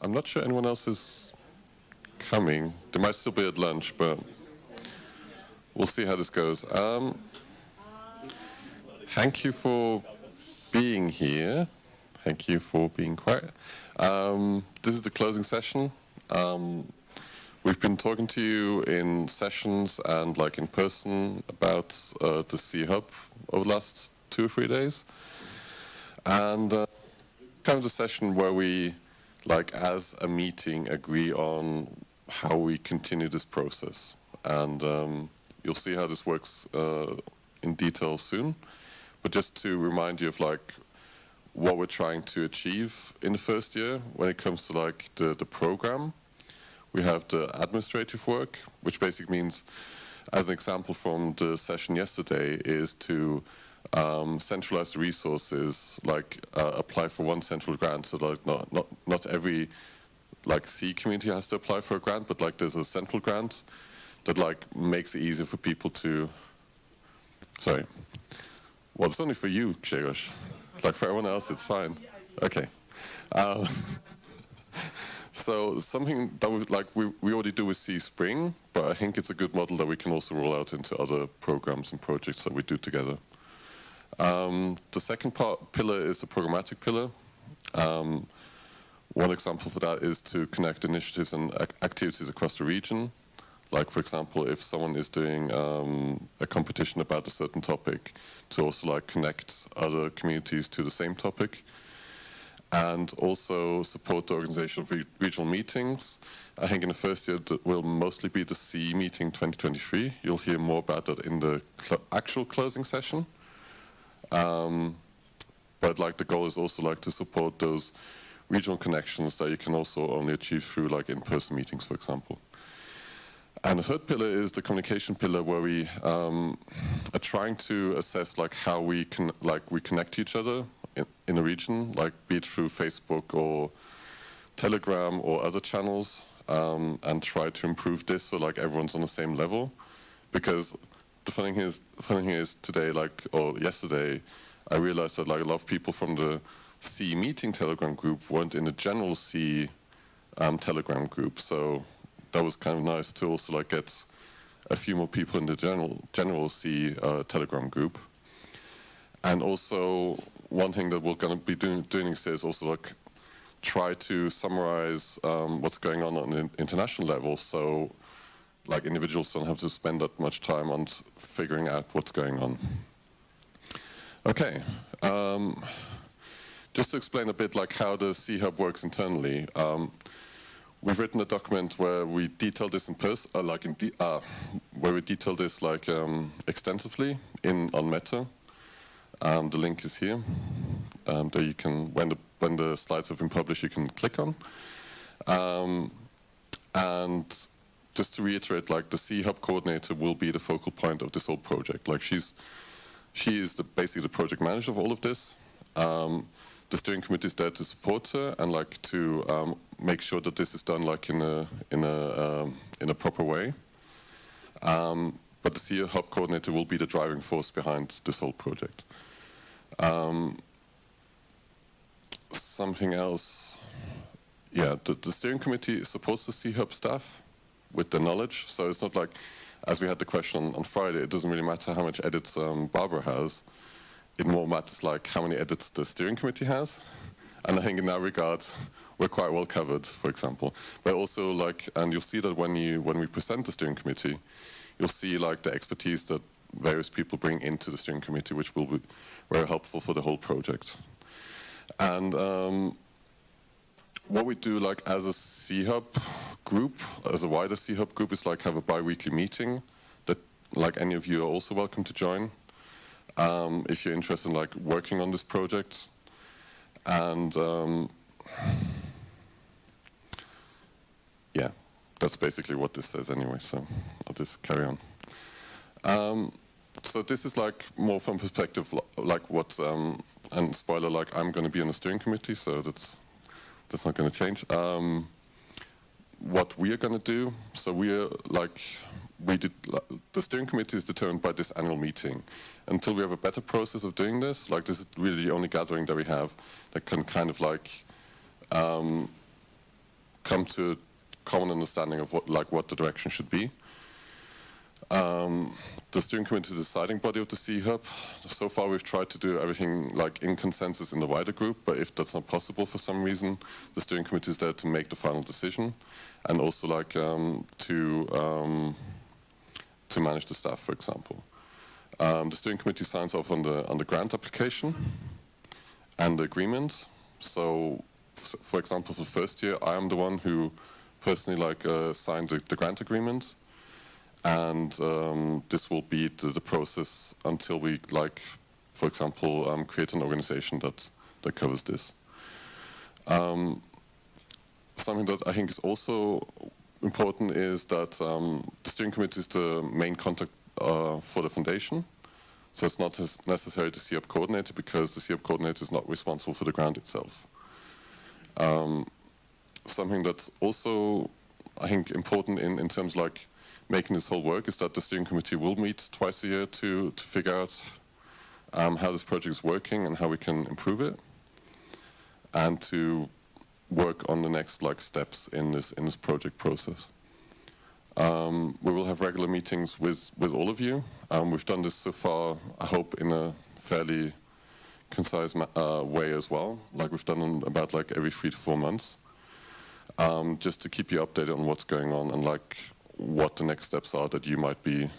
I'm not sure anyone else is coming. They might still be at lunch, but we'll see how this goes. Thank you for being here. Thank you for being quiet. This is the closing session. We've been talking to you in sessions and like in person about the CEE Hub over the last 2 or 3 days. And kind of the session where we, like as a meeting, agree on how we continue this process. And you'll see how this works in detail soon. But just to remind you of like what we're trying to achieve in the first year when it comes to like the program. We have the administrative work, which basically means, as an example from the session yesterday, is to centralize the resources, like apply for one central grant, so like not every like CEE community has to apply for a grant, but like there's a central grant that like makes it easier for people to, sorry, well it's only for you, Grzegorz, like for everyone else it's fine, okay. So something that we already do with CEE Spring, but I think it's a good model that we can also roll out into other programs and projects that we do together. The second pillar is the Programmatic Pillar. One example for that is to connect initiatives and activities across the region. Like, for example, if someone is doing a competition about a certain topic, to also like connect other communities to the same topic. And also support the organization of regional meetings. I think in the first year that will mostly be the CEE meeting 2023. You'll hear more about that in the actual closing session. But like the goal is also like to support those regional connections that you can also only achieve through like in-person meetings, for example. And the third pillar is the communication pillar, where we are trying to assess like how we can we connect to each other in the region, like be it through Facebook or Telegram or other channels, and try to improve this so like everyone's on the same level. Because the funny thing is today, or yesterday, I realized that like a lot of people from the CEE meeting Telegram group weren't in the general CEE Telegram group. So that was kind of nice to also like get a few more people in the general CEE Telegram group. And also, one thing that we're going to be doing is also like try to summarize what's going on an international level, so like individuals don't have to spend that much time on figuring out what's going on. Okay, just to explain a bit like how the CEE Hub works internally. We've written a document where we detail this in person, where we detail this like extensively on Meta. The link is here. That you can, when the slides have been published, you can click on. And just to reiterate, like the CEE Hub coordinator will be the focal point of this whole project. Like she is basically the project manager of all of this. The steering committee is there to support her and like to make sure that this is done like in a proper way. But the CEE Hub coordinator will be the driving force behind this whole project. Something else, yeah, the steering committee supports the CEE Hub staff with the knowledge, so it's not like, as we had the question on Friday, it doesn't really matter how much edits Barbara has, it more matters like how many edits the steering committee has, and I think in that regard, we're quite well covered, for example. But also like, and you'll see that when we present the steering committee, you'll see like the expertise that various people bring into the steering committee, which will be very helpful for the whole project. And what we do like as a CEE Hub group, as a wider CEE Hub group, is like have a bi-weekly meeting that like any of you are also welcome to join if you're interested in like working on this project. And yeah, that's basically what this says anyway, so I'll just carry on. So this is like more from perspective like what, and spoiler, like I'm going to be on the steering committee, so that's not going to change. What we are going to do, so the steering committee is determined by this annual meeting. Until we have a better process of doing this, like this is really the only gathering that we have that can kind of like come to a common understanding of what the direction should be. The steering committee is the deciding body of the CEE Hub. So far we've tried to do everything like in consensus in the wider group, but if that's not possible for some reason, the steering committee is there to make the final decision, and also like to manage the staff, for example. The steering committee signs off on the grant application and the agreement. So, for example, for the first year, I am the one who personally signed the grant agreement, and this will be the process until we for example, create an organization that covers this. Something that I think is also important is that the steering committee is the main contact for the foundation. So it's not necessarily the CEE Hub coordinator, because the CEE Hub coordinator is not responsible for the grant itself. Something that's also, I think, important in terms of making this whole work is that the steering committee will meet twice a year to figure out how this project is working and how we can improve it, and to work on the next steps in this project process. We will have regular meetings with all of you. We've done this so far, I hope, in a fairly concise way as well. We've done about every 3 to 4 months, just to keep you updated on what's going on and what the next steps are that you might be,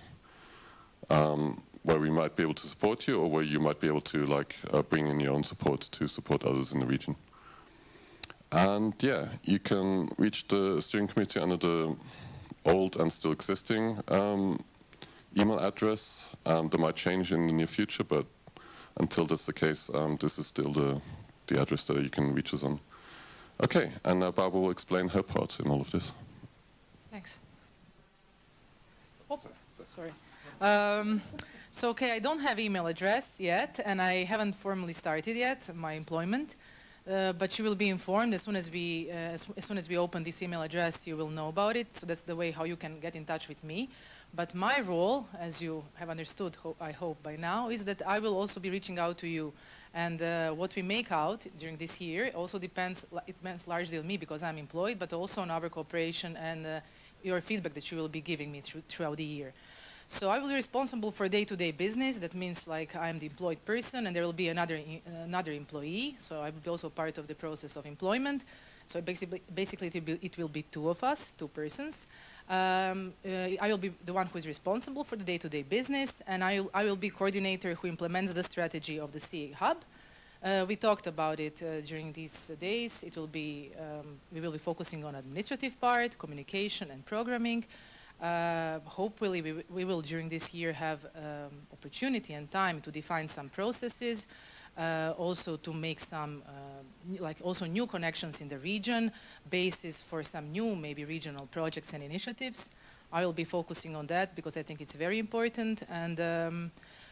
where we might be able to support you, or where you might be able to bring in your own support to support others in the region. And yeah, you can reach the steering committee under the old and still existing email address. That might change in the near future, but until that's the case, this is still the address that you can reach us on. Okay, and now Barbara will explain her part in all of this. Thanks. Oh, sorry. So, okay, I don't have email address yet, and I haven't formally started yet my employment. But you will be informed as soon as we open this email address. You will know about it. So that's the way how you can get in touch with me. But my role, as you have understood, I hope by now, is that I will also be reaching out to you. And what we make out during this year also depends largely on me, because I'm employed, but also on our cooperation and your feedback that you will be giving me throughout the year. So I will be responsible for day-to-day business. That means I'm the employed person, and there will be another employee. So I will be also part of the process of employment. So basically it will be 2 of us, 2 persons. I will be the one who is responsible for the day-to-day business, and I will be coordinator who implements the strategy of the CEE Hub. We talked about it during these days. It will be we will be focusing on administrative part, communication, and programming. Hopefully we will during this year have opportunity and time to define some processes, also to make some also new connections in the region, basis for some new maybe regional projects and initiatives. I will be focusing on that because I think it's very important, and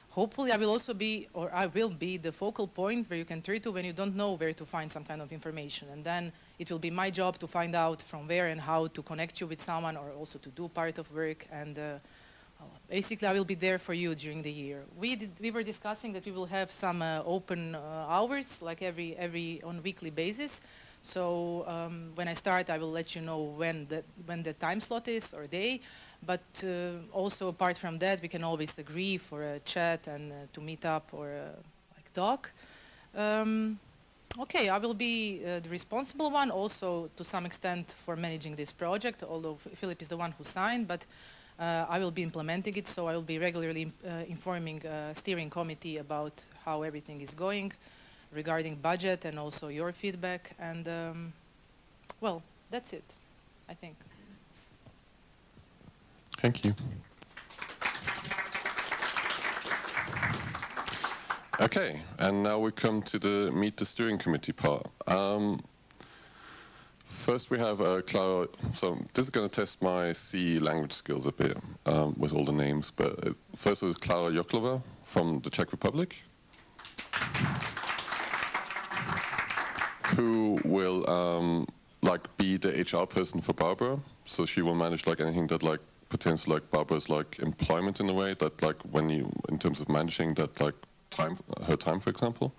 hopefully I will also be, or I will be, the focal point where you can turn to when you don't know where to find some kind of information. And then it will be my job to find out from where and how to connect you with someone, or also to do part of work. And basically I will be there for you during the year. We were discussing that we will have some open hours, every on weekly basis. So when I start, I will let you know when the time slot is or day. But also apart from that, we can always agree for a chat and to meet up or talk. Okay, I will be the responsible one also to some extent for managing this project, although Philip is the one who signed, but I will be implementing it, so I will be regularly informing steering committee about how everything is going regarding budget and also your feedback. And well, that's it, I think. Thank you. Okay, and now we come to the Meet the Steering Committee part. First we have Clara. So this is going to test my CEE language skills a bit with all the names, but first it was Clara Joklova from the Czech Republic, who will be the HR person for Barbara. So she will manage anything that pertains to Barbara's employment in a way that when you, in terms of managing that her time, for example.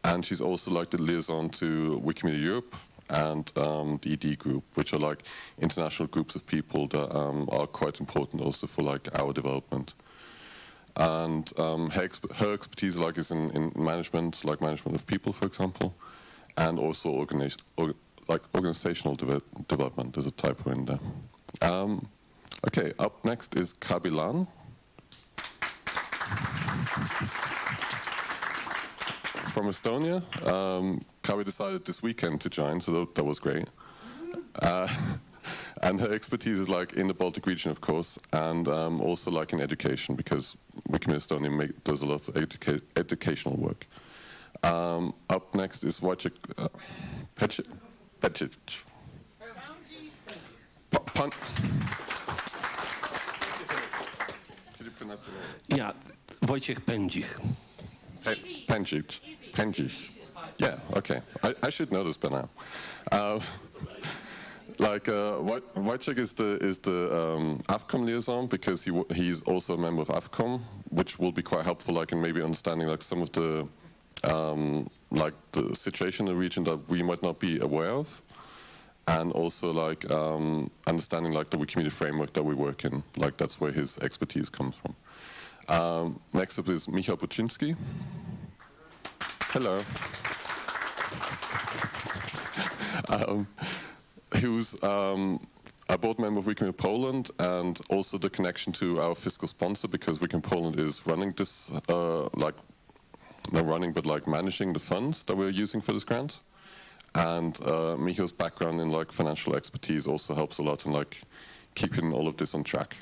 And she's also the liaison to Wikimedia Europe and the ED group, which are like international groups of people that are quite important also for like our development. And her expertise like is in management, like management of people, for example, and also organizational development. There's a typo in there. Okay, up next is Kabilan. From Estonia. Kabi decided this weekend to join, so that was great. And her expertise is like in the Baltic region, of course, and also like in education, because Wikimedia Estonia does a lot of educational work. Up next is Wojciech Pecic. Could you pronounce it? Yeah, Wojciech Pędzich. Pędzich. Pędzich. Yeah, okay. I should know this by now. Wojciech is the AFCOM liaison, because he's also a member of AFCOM, which will be quite helpful, like in maybe understanding like some of the like the situation in the region that we might not be aware of, and also like understanding like the Wikimedia framework that we work in. Like that's where his expertise comes from. Next up is Michał Pachinski. Hello. Who's a board member of Wikimedia Poland, and also the connection to our fiscal sponsor, because Wikimedia Poland is running this, like, not running, but like managing the funds that we're using for this grant. And Michał's background in like financial expertise also helps a lot in like keeping all of this on track.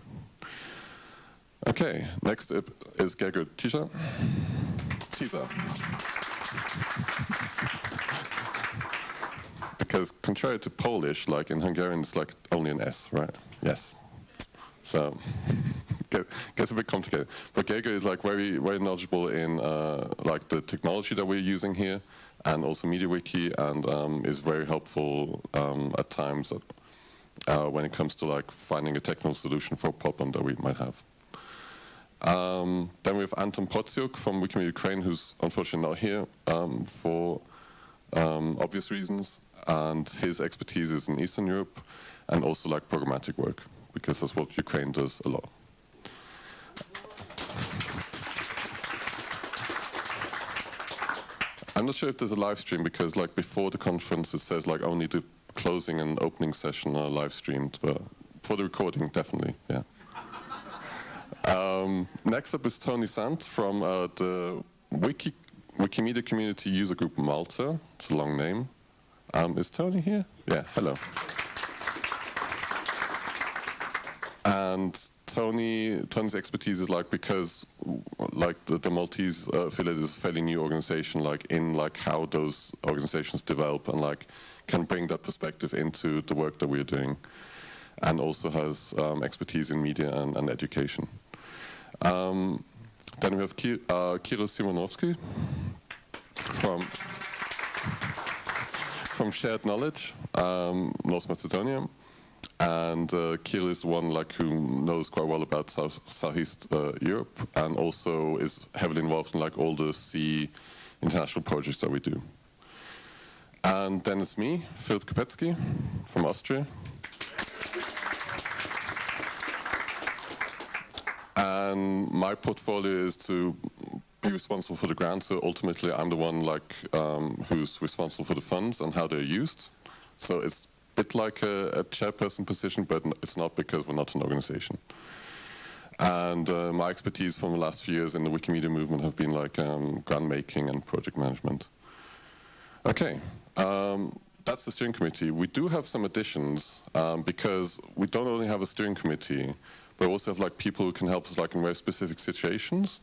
Okay, next up is Gergő Tisza. Because contrary to Polish, like in Hungarian, it's like only an S, right? Yes. So gets a bit complicated. But Gergő is like very, very knowledgeable in like the technology that we're using here, and also MediaWiki, and is very helpful at times when it comes to like finding a technical solution for a problem that we might have. Then we have Anton Pociuk from Wikimedia Ukraine, who's unfortunately not here for obvious reasons, and his expertise is in Eastern Europe and also like programmatic work, because that's what Ukraine does a lot. I'm not sure if there's a live stream, because like before the conference it says like only the closing and opening session are live streamed, but for the recording definitely, yeah. Next up is Tony Sant from the Wikimedia Community User Group Malta. It's a long name. Is Tony here? Yeah, hello. And Tony's expertise is like, because like the Maltese affiliate is a fairly new organization, like in like how those organizations develop, and like can bring that perspective into the work that we're doing, and also has expertise in media and education. Then we have Kirill Simonovsky from Shared Knowledge, North Macedonia, and Kirill is one like who knows quite well about Southeast Europe, and also is heavily involved in like all the CEE international projects that we do. And then it's me, Filip Kopecki from Austria. And my portfolio is to be responsible for the grants, so ultimately I'm the one like who's responsible for the funds and how they're used. So it's a bit like a chairperson position, but it's not, because we're not an organization. And my expertise from the last few years in the Wikimedia movement have been like grant making and project management. Okay, that's the steering committee. We do have some additions, because we don't only have a steering committee, but we also have like people who can help us like in very specific situations.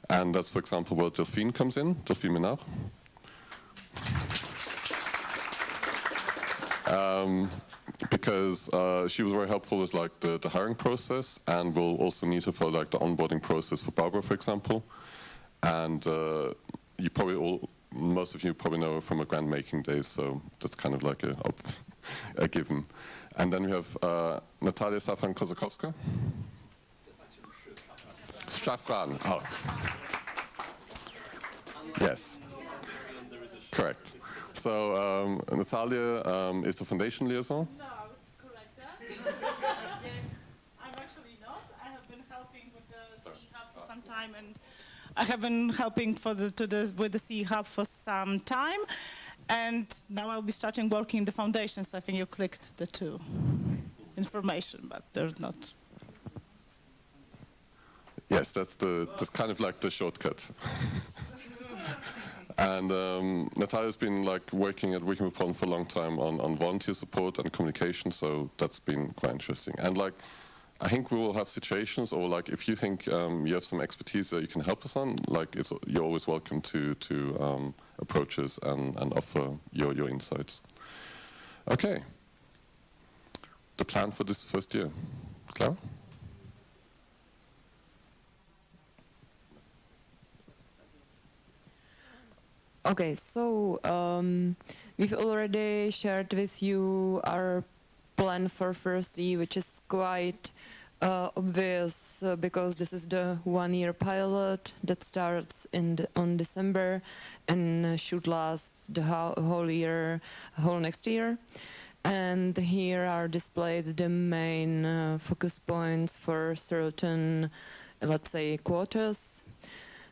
And that's, for example, where Delphine comes in, Delphine Menard. Because she was very helpful with like the hiring process, and we'll also need her for like the onboarding process for Barbara, for example. And you probably most of you probably know her from her grant making days, so that's kind of like a given. And then we have Natalia, Safran, Kozakowska. Safran. Oh. Yes. Correct. So Natalia is the foundation liaison. No, I would correct that. I'm actually not. I have been helping with the CEE Hub for some time, and I have been helping with the CEE Hub for some time, and now I'll be starting working in the foundation. So I think you clicked the two information, but there's not. Yes, that's kind of like the shortcut. And Natalia's been like working at Wikimedia Poland for a long time on volunteer support and communication, so that's been quite interesting. And like, I think we will have situations, or like if you think you have some expertise that you can help us on, like you're always welcome to approach us and offer your insights. Okay. The plan for this first year, Clara? Okay, so we've already shared with you our plan for first year, which is quite obvious because this is the one-year pilot that starts on December and should last the whole next year. And here are displayed the main focus points for certain, let's say, quarters.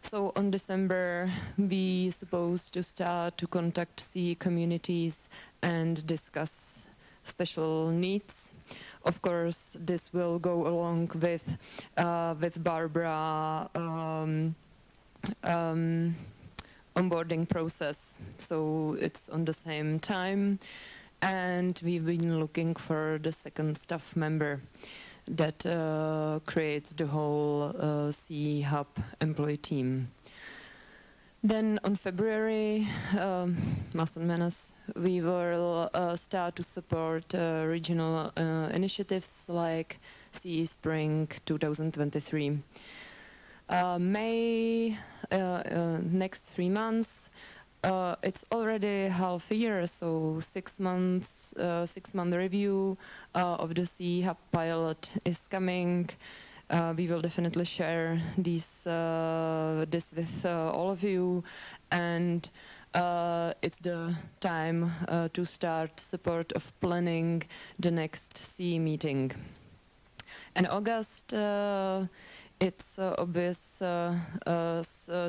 So on December, we supposed to start to contact CEE communities and discuss special needs. Of course, this will go along with Barbara onboarding process. So it's on the same time, and we've been looking for the second staff member that creates the whole CEE Hub employee team. Then on February, we will start to support regional initiatives like CEE Spring 2023. May, next 3 months, it's already half a year, so 6 months, 6-month review of the CEE Hub pilot is coming. We will definitely share this with all of you, and it's the time to start support of planning the next CEE meeting. In August, it's obvious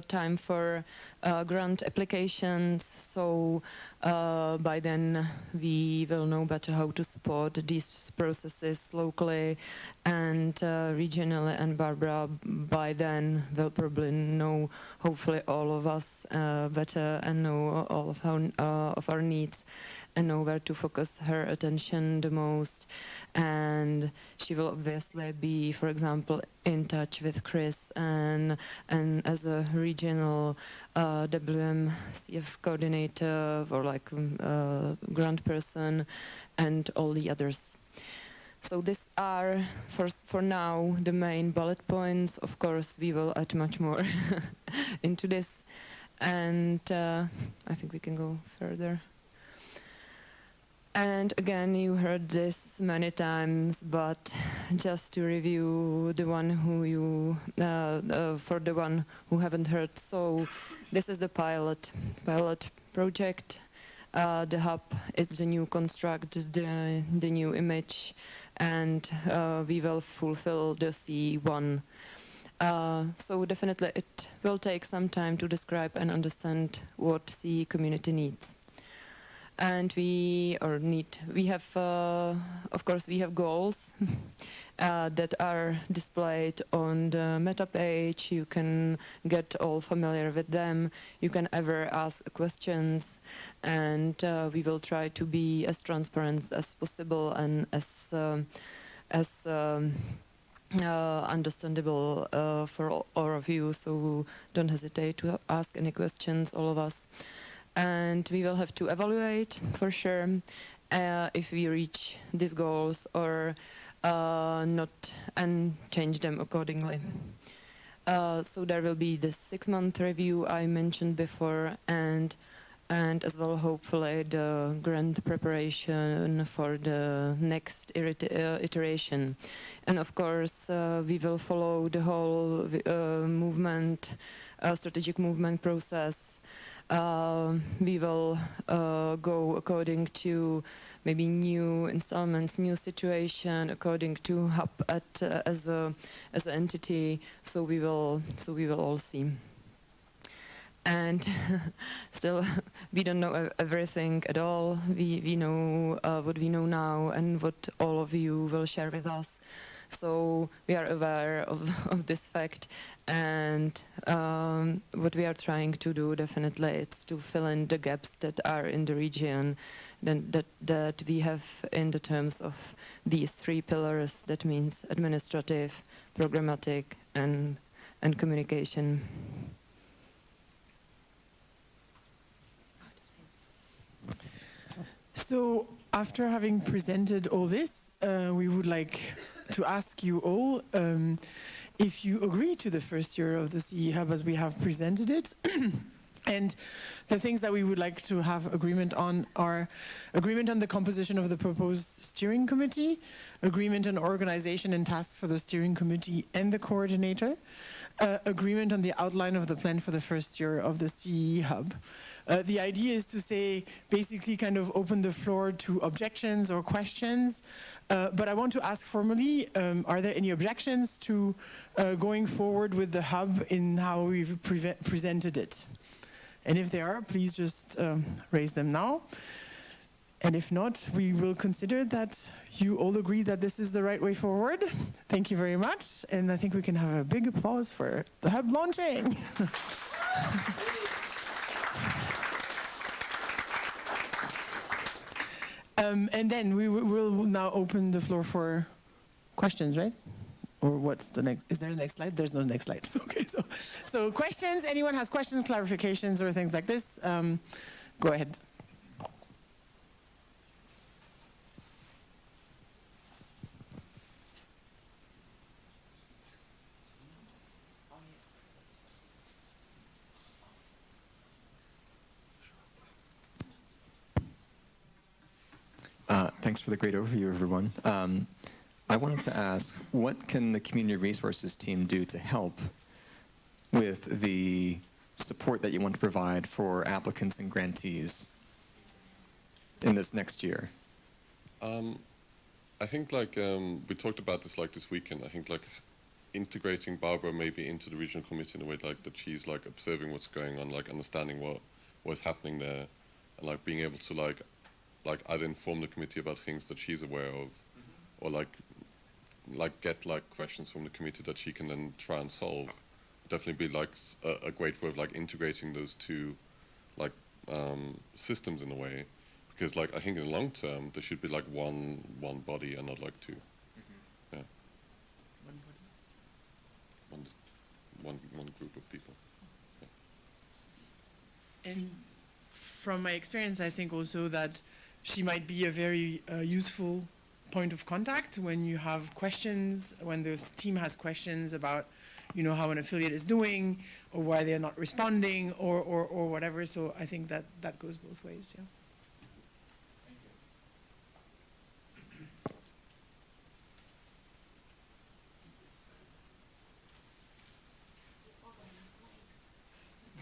time for grant applications, so by then we will know better how to support these processes locally and regionally, and Barbara by then will probably know, hopefully all of us better, and know all of our needs and know where to focus her attention the most. And she will obviously be, for example, in touch with Chris and as a regional WMCF coordinator or like grant person and all the others. So these are, for now, the main bullet points. Of course, we will add much more into this. And I think we can go further. And again, you heard this many times, but just to review the one for the one who haven't heard. So this is the pilot project. The hub, it's the new construct, the new image, and we will fulfill the CEE1. So definitely it will take some time to describe and understand what CEE community needs. And we have, of course, we have goals that are displayed on the meta page. You can get all familiar with them. You can ever ask questions, and we will try to be as transparent as possible and as understandable for all of you. So don't hesitate to ask any questions, all of us. And we will have to evaluate for sure if we reach these goals or not, and change them accordingly. So there will be the 6-month review I mentioned before, and as well hopefully the grant preparation for the next iteration. And of course we will follow the whole strategic movement process. We will go according to maybe new installments, new situation, according to hub as an entity. So we will all see. And still, we don't know everything at all. We know what we know now and what all of you will share with us. So we are aware of this fact, and what we are trying to do definitely is to fill in the gaps that are in the region that we have in the terms of these three pillars. That means administrative, programmatic, and communication. So after having presented all this, we would like to ask you all if you agree to the first year of the CEE Hub as we have presented it. And the things that we would like to have agreement on are agreement on the composition of the proposed steering committee, agreement on organization and tasks for the steering committee and the coordinator, agreement on the outline of the plan for the first year of the CEE Hub. The idea is to say, basically kind of open the floor to objections or questions, but I want to ask formally, are there any objections to going forward with the hub in how we've presented it? And if there are, please just raise them now. And if not, we will consider that you all agree that this is the right way forward. Thank you very much. And I think we can have a big applause for the hub launching. And then we will now open the floor for questions, right? Or what's the next? Is there a next slide? There's no next slide. Okay, so questions. Anyone has questions, clarifications, or things like this? Go ahead. Thanks for the great overview, everyone. I wanted to ask, what can the community resources team do to help with the support that you want to provide for applicants and grantees in this next year? I think we talked about this this weekend. I think integrating Barbara maybe into the regional committee in a way that she's observing what's going on, understanding what's happening there, and being able to either inform the committee about things that she's aware of, or get questions from the committee that she can then try and solve. Definitely be a great way of integrating those two systems in a way, because I think in the long term there should be one body and not two. Yeah. One group of people. Yeah. And from my experience, I think also that she might be a very useful point of contact when you have questions, when the team has questions about, how an affiliate is doing, or why they're not responding, or whatever. So I think that goes both ways. Yeah.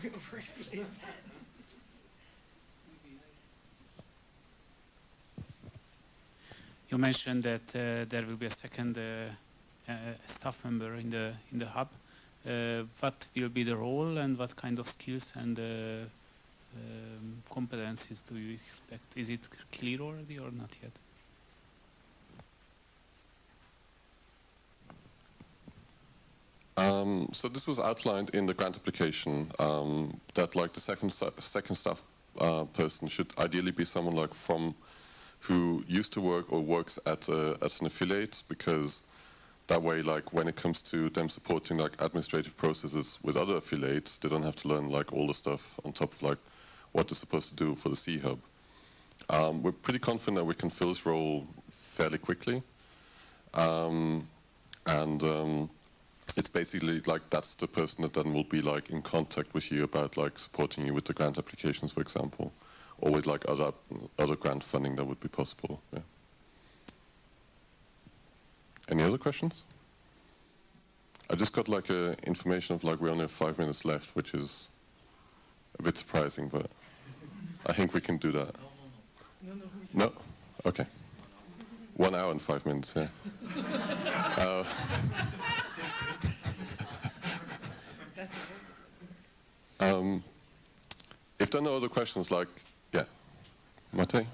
Over-explain. You mentioned that there will be a second staff member in the hub. What will be the role, and what kind of skills and competencies do you expect? Is it clear already or not yet? So this was outlined in the grant application, that the second staff person should ideally be someone who used to work or works at an affiliate, because that way, when it comes to them supporting administrative processes with other affiliates, they don't have to learn all the stuff on top of what they're supposed to do for the CEE Hub. We're pretty confident that we can fill this role fairly quickly, and it's basically that's the person that then will be in contact with you about supporting you with the grant applications, for example, or with other grant funding that would be possible. Yeah. Any other questions? I just got information of we only have 5 minutes left, which is a a bit surprising, but I think we can do that. No? Okay. 1 hour and 5 minutes, yeah. If there are no other questions, like, yeah, Mate?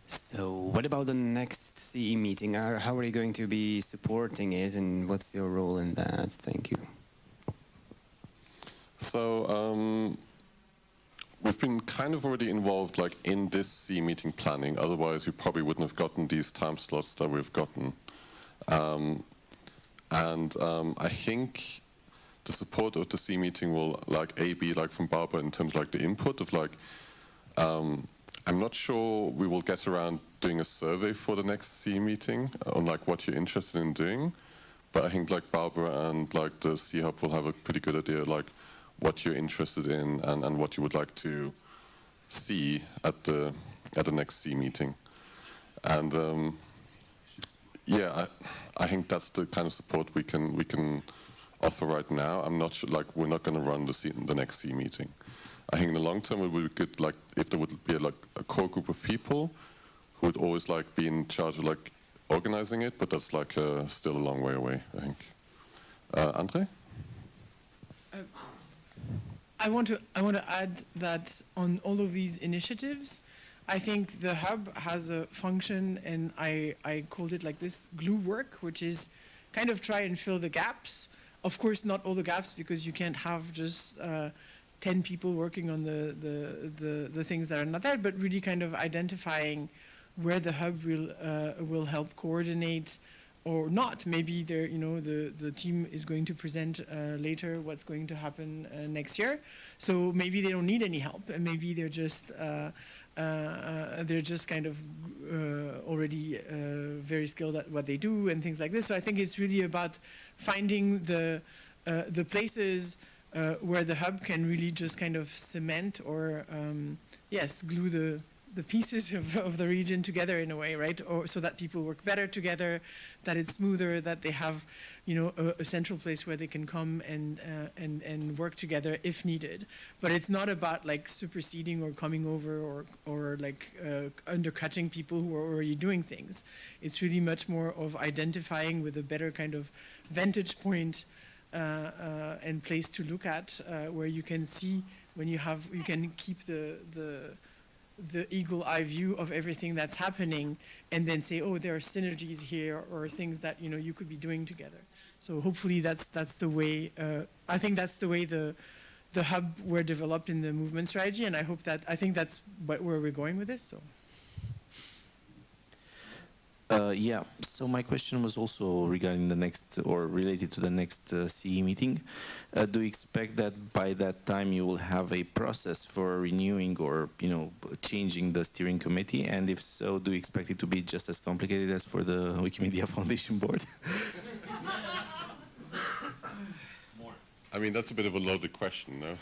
So what about the next CE meeting? How are you going to be supporting it, and what's your role in that? Thank you. So we've been kind of already involved like in this CE meeting planning, otherwise we probably wouldn't have gotten these time slots that we've gotten. I think the support of the CE meeting will like be like from Barbara in terms of like the input of like, I'm not sure we will get around doing a survey for the next CE meeting on like what you're interested in doing, but I think like Barbara and like the CE Hub will have a pretty good idea like what you're interested in and what you would like to see at the next CE meeting. And yeah, I think that's the kind of support we can offer right now. I'm not sure, like we're not going to run the next CE meeting. I think in the long term it would be good, like if there would be like a core group of people who would always like be in charge of like organizing it, but that's like still a long way away, I think. Andre? I want to add that on all of these initiatives, I think the hub has a function, and I called it like this, glue work, which is kind of try and fill the gaps. Of course, not all the gaps, because you can't have just 10 people working on the things that are not there, but really kind of identifying where the hub will help coordinate or not. Maybe there, you know, the team is going to present later what's going to happen next year. So maybe they don't need any help, and maybe they're just kind of already very skilled at what they do and things like this. So I think it's really about finding the places where the hub can really just kind of cement or yes, glue the pieces of the region together in a way, right? Or so that people work better together, that it's smoother, that they have, you know, a central place where they can come and work together if needed. But it's not about like superseding or coming over or like undercutting people who are already doing things. It's really much more of identifying with a better kind of vantage point and place to look at where you can see when you can keep the eagle eye view of everything that's happening, and then say, oh, there are synergies here or things that, you know, you could be doing together. So hopefully that's the way, I think that's the way the hub were developed in the movement strategy, and I think that's where we're going with this. So. Yeah, so my question was also regarding the next, or related to the next CE meeting. Do you expect that by that time you will have a process for renewing or, you know, changing the steering committee? And if so, do you expect it to be just as complicated as for the Wikimedia Foundation board? I mean, that's a bit of a loaded question, no?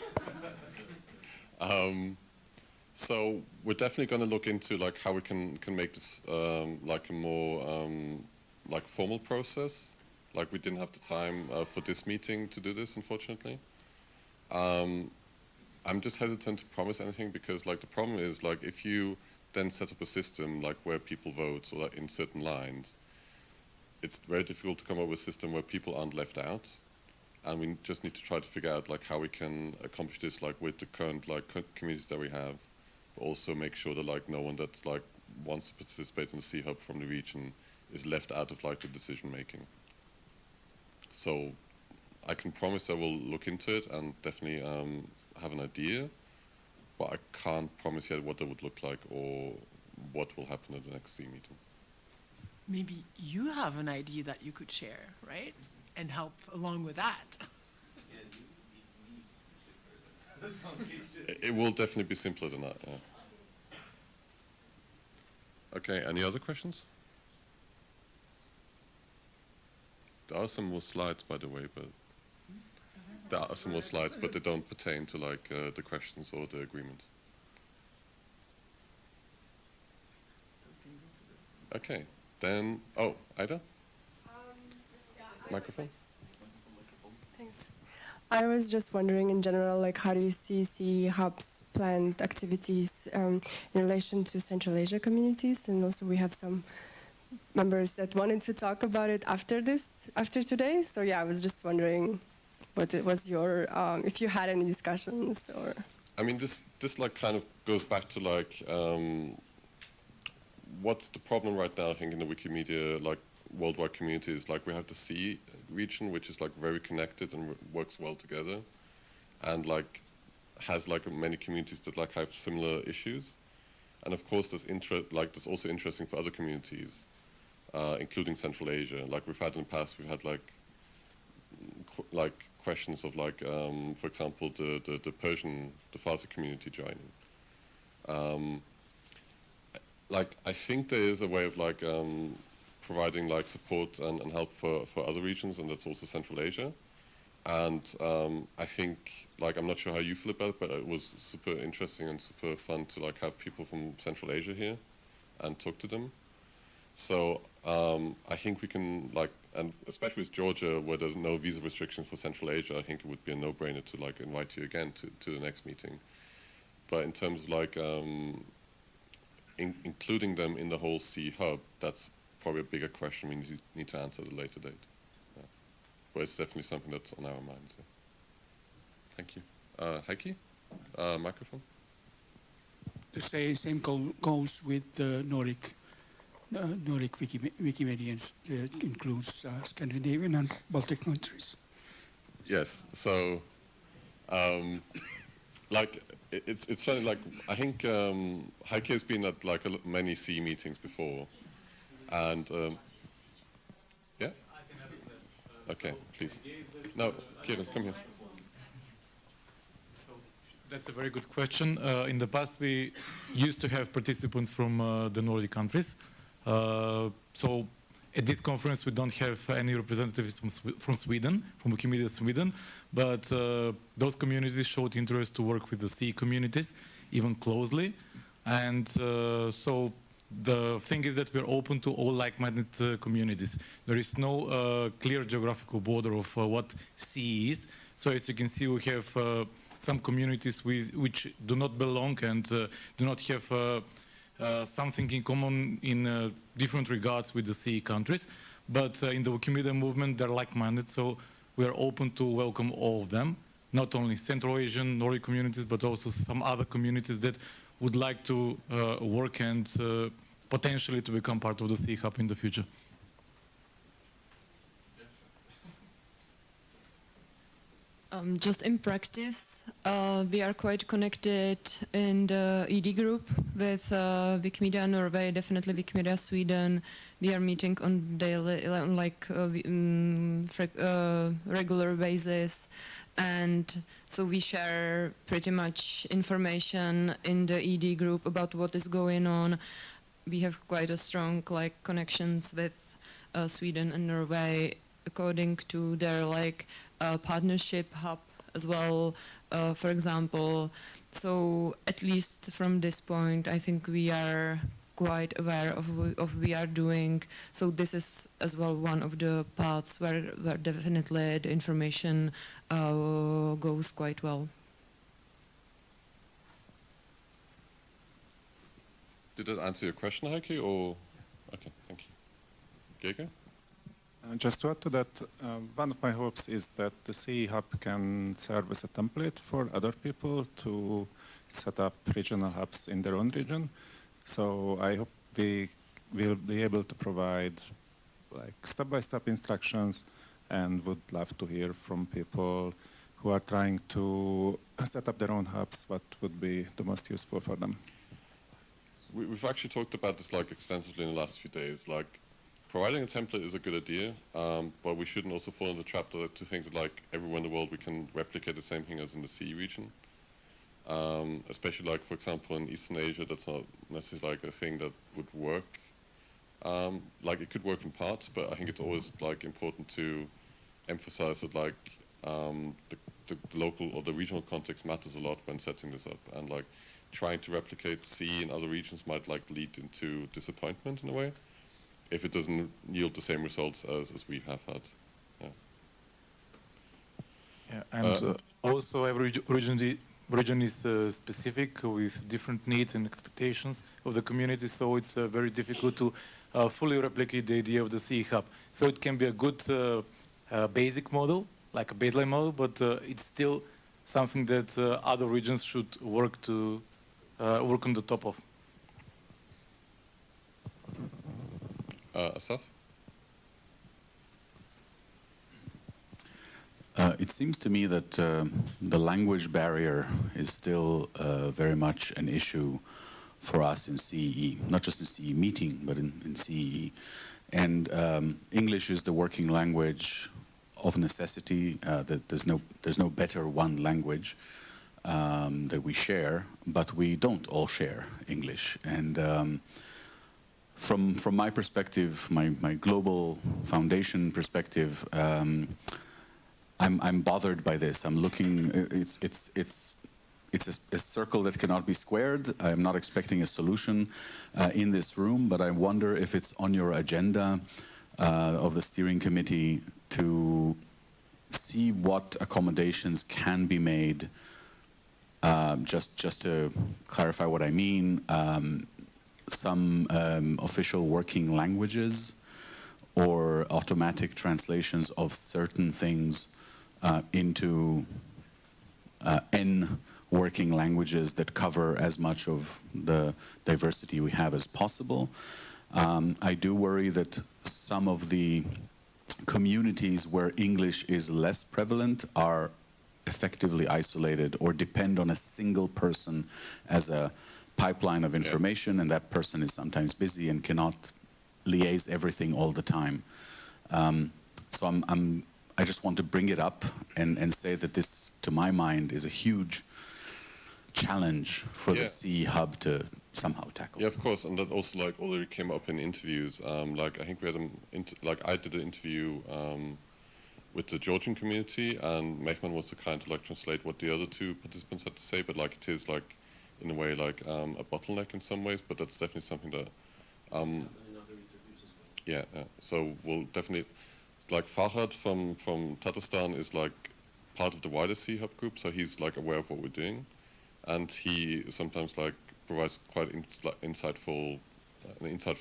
So we're definitely going to look into like how we can make this like a more like formal process. Like we didn't have the time for this meeting to do this, unfortunately. I'm just hesitant to promise anything because like the problem is like if you then set up a system like where people vote or like in certain lines, it's very difficult to come up with a system where people aren't left out. And we just need to try to figure out like how we can accomplish this like with the current like communities that we have. Also make sure that like no one that's like wants to participate in the CE Hub from the region is left out of like the decision making. So I can promise I will look into it and definitely have an idea, but I can't promise yet what that would look like or what will happen at the next CE meeting. Maybe you have an idea that you could share, right? And help along with that. It will definitely be simpler than that, yeah. Okay, any other questions? There are some more slides, by the way, but there are some more slides, but they don't pertain to like the questions or the agreement. Okay, then, oh, Ida? Microphone? Thanks. I was just wondering in general, like how do you see CEE Hub's planned activities in relation to Central Asia communities? And also we have some members that wanted to talk about it after today. So yeah, I was just wondering what it was your, if you had any discussions or... I mean, this like kind of goes back to like, what's the problem right now, I think, in the Wikimedia, like, worldwide community is like we have the CEE region, which is like very connected and works well together, and like has like many communities that like have similar issues, and of course there's also interesting for other communities, including Central Asia. Like we've had in the past, we've had like questions of like, for example, the Persian, the Farsi community joining. Like I think there is a way of like providing like support and help for other regions, and that's also Central Asia. And I think, like, I'm not sure how you feel about it, but it was super interesting and super fun to like have people from Central Asia here and talk to them. So I think we can like, and especially with Georgia, where there's no visa restrictions for Central Asia, I think it would be a no-brainer to like invite you again to the next meeting. But in terms of like including them in the whole CEE hub, that's probably a bigger question we need to answer at a later date. Yeah. But it's definitely something that's on our minds. Yeah. Thank you. Heikki, microphone. The same goes with the Nordic Wikimedians. It includes Scandinavian and Baltic countries. Yes. So, like, it's funny. Like, I think Heikki has been at like many CEE meetings before. And yeah, okay, please. No, Kieran, come here. So that's a very good question. In the past, we used to have participants from the Nordic countries. So at this conference, we don't have any representatives from Sweden, from Wikimedia Sweden, but those communities showed interest to work with the CEE communities even closely, and so. The thing is that we're open to all like-minded communities. There is no clear geographical border of what CEE is. So as you can see, we have some communities which do not belong and do not have something in common in different regards with the CEE countries. But in the Wikimedia movement, they're like-minded, so we are open to welcome all of them, not only Central Asian, Nordic communities, but also some other communities that would like to work and potentially to become part of the CEE Hub in the future. Just in practice, we are quite connected in the ED group with Wikimedia Norway, definitely Wikimedia Sweden. We are meeting on daily, regular basis. And so we share pretty much information in the ED group about what is going on. We have quite a strong connections with Sweden and Norway according to their partnership hub as well, for example. So at least from this point, I think we are quite aware of what we are doing. So this is as well one of the paths where definitely the information goes quite well. Did that answer your question, Heikki, or? Okay, thank you. Gege? Just to add to that, one of my hopes is that the CEE Hub can serve as a template for other people to set up regional hubs in their own region. So I hope we will be able to provide step-by-step instructions, and would love to hear from people who are trying to set up their own hubs what would be the most useful for them. We've actually talked about this extensively in the last few days. Providing a template is a good idea, but we shouldn't also fall in the trap to think that everywhere in the world we can replicate the same thing as in the CEE region. Especially for example, in Eastern Asia, that's not necessarily a thing that would work. It could work in parts, but I think it's always important to emphasize that the local or the regional context matters a lot when setting this up, and trying to replicate CEE in other regions might lead into disappointment in a way if it doesn't yield the same results as we have had. Yeah. Yeah, and also every region is specific with different needs and expectations of the community, so it's very difficult to fully replicate the idea of the CE Hub. So it can be a good basic model, like a baseline model, but it's still something that other regions should work on the top of. Asaf? It seems to me that the language barrier is still very much an issue for us in CEE, not just in CEE meeting, but in CEE. And English is the working language of necessity. That there's no better one language that we share, but we don't all share English. And from my perspective, my global foundation perspective, I'm bothered by this. I'm looking. It's a circle that cannot be squared. I'm not expecting a solution in this room, but I wonder if it's on your agenda of the steering committee to see what accommodations can be made. Just to clarify what I mean, some official working languages or automatic translations of certain things into N working languages that cover as much of the diversity we have as possible. I do worry that some of the communities where English is less prevalent are effectively isolated or depend on a single person as a pipeline of information, and that person is sometimes busy and cannot liaise everything all the time. So I just want to bring it up and say that this, to my mind, is a huge challenge for the CE Hub to somehow tackle. Yeah, of course, and that also like already came up in interviews. Like I think we had I did an interview with the Georgian community, and Mehman was the kind to like translate what the other two participants had to say, but like it is like in a way like a bottleneck in some ways, but that's definitely something that yeah. So we'll definitely like Farhad from Tatarstan is like part of the wider CE Hub group, so he's like aware of what we're doing, and he sometimes like provides quite insightful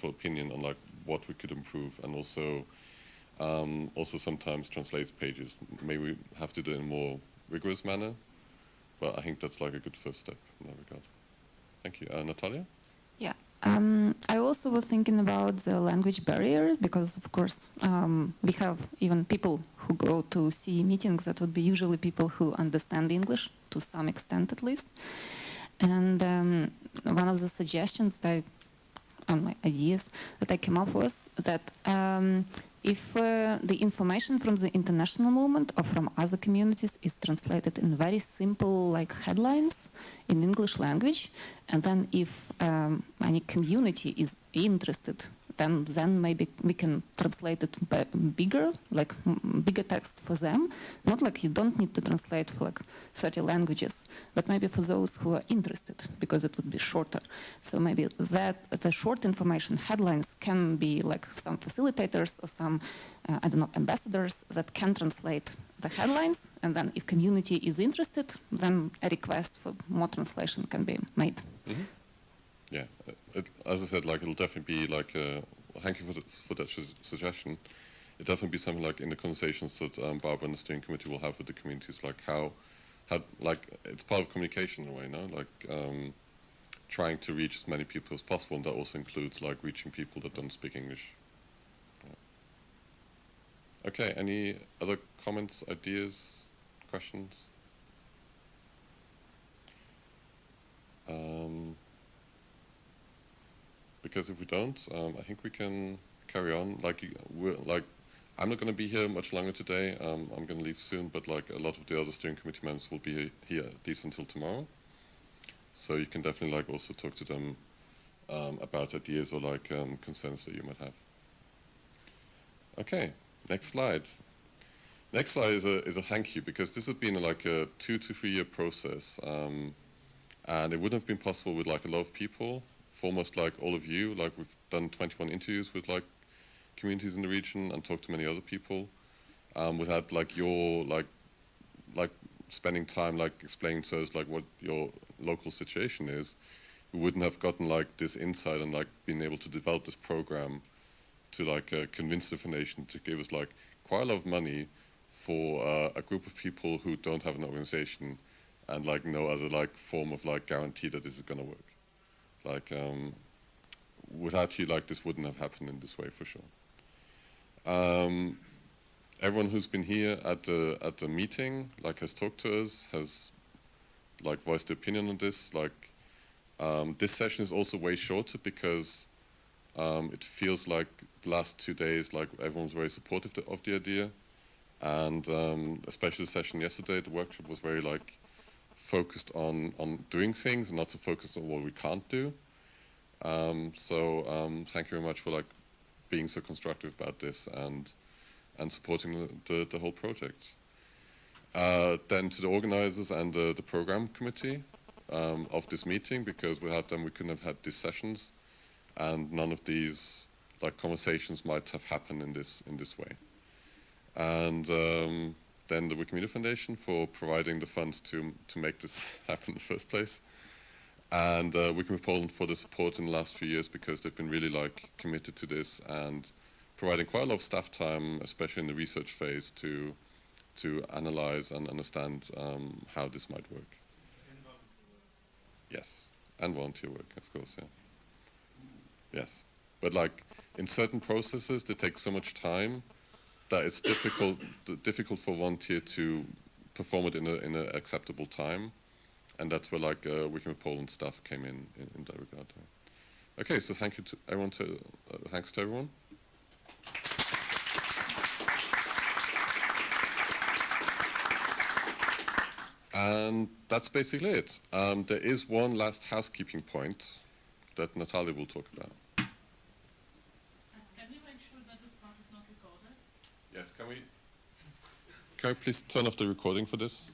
opinion on like what we could improve, and also sometimes translates pages. Maybe we have to do it in a more rigorous manner, but I think that's like a good first step in that regard. Thank you. Natalia? Yeah. I also was thinking about the language barrier because, of course, we have even people who go to CE meetings that would be usually people who understand English to some extent at least. And one of the suggestions that on my ideas that I came up with that if the information from the international movement or from other communities is translated in very simple like headlines in English language, and then if any community is interested, then maybe we can translate it bigger, like bigger text for them. Not like you don't need to translate for like 30 languages, but maybe for those who are interested, because it would be shorter. So maybe that the short information headlines can be like some facilitators or some, I don't know, ambassadors that can translate the headlines. And then if community is interested, then a request for more translation can be made. Mm-hmm. Yeah, as I said, like it'll definitely be like thank you for that suggestion. It'll definitely be something like in the conversations that Barbara and the steering committee will have with the communities, like how like it's part of communication in a way, no? Like trying to reach as many people as possible, and that also includes like reaching people that don't speak English. Yeah. Okay, any other comments, ideas, questions? Because if we don't, I think we can carry on. Like, I'm not going to be here much longer today. I'm going to leave soon, but like a lot of the other steering committee members will be here at least until tomorrow. So you can definitely like also talk to them about ideas or like concerns that you might have. Okay, next slide. Next slide is a thank you, because this has been like a 2 to 3 year process, and it wouldn't have been possible with like a lot of people. Foremost, like all of you, like we've done 21 interviews with like communities in the region and talked to many other people. We've had like your like like spending time like explaining to us like what your local situation is, we wouldn't have gotten like this insight and like been able to develop this program to like convince the foundation to give us like quite a lot of money for a group of people who don't have an organization and like no other like form of like guarantee that this is gonna work. Like without you, like this wouldn't have happened in this way for sure. Everyone who's been here at the meeting, like has talked to us, has like voiced their opinion on this. Like this session is also way shorter because it feels like the last 2 days, like everyone's very supportive of the idea, and especially the session yesterday, the workshop was very like focused on doing things and not so focused on what we can't do. So thank you very much for like being so constructive about this and supporting the whole project. Then to the organizers and the program committee of this meeting, because without them we couldn't have had these sessions, and none of these like conversations might have happened in this way. And then the Wikimedia Foundation for providing the funds to make this happen in the first place. And Wikimedia Poland for the support in the last few years, because they've been really like committed to this and providing quite a lot of staff time, especially in the research phase, to analyze and understand how this might work. Yes, and volunteer work, of course, yeah. Yes, but like in certain processes, they take so much time that it's difficult for a volunteer to perform it in an acceptable time, and that's where like Wikimedia Poland staff came in that regard. Okay, so thank you to everyone. Thanks to everyone. And that's basically it. There is one last housekeeping point that Natalia will talk about. Can you make sure that this part is not recorded? Yes, can we please turn off the recording for this?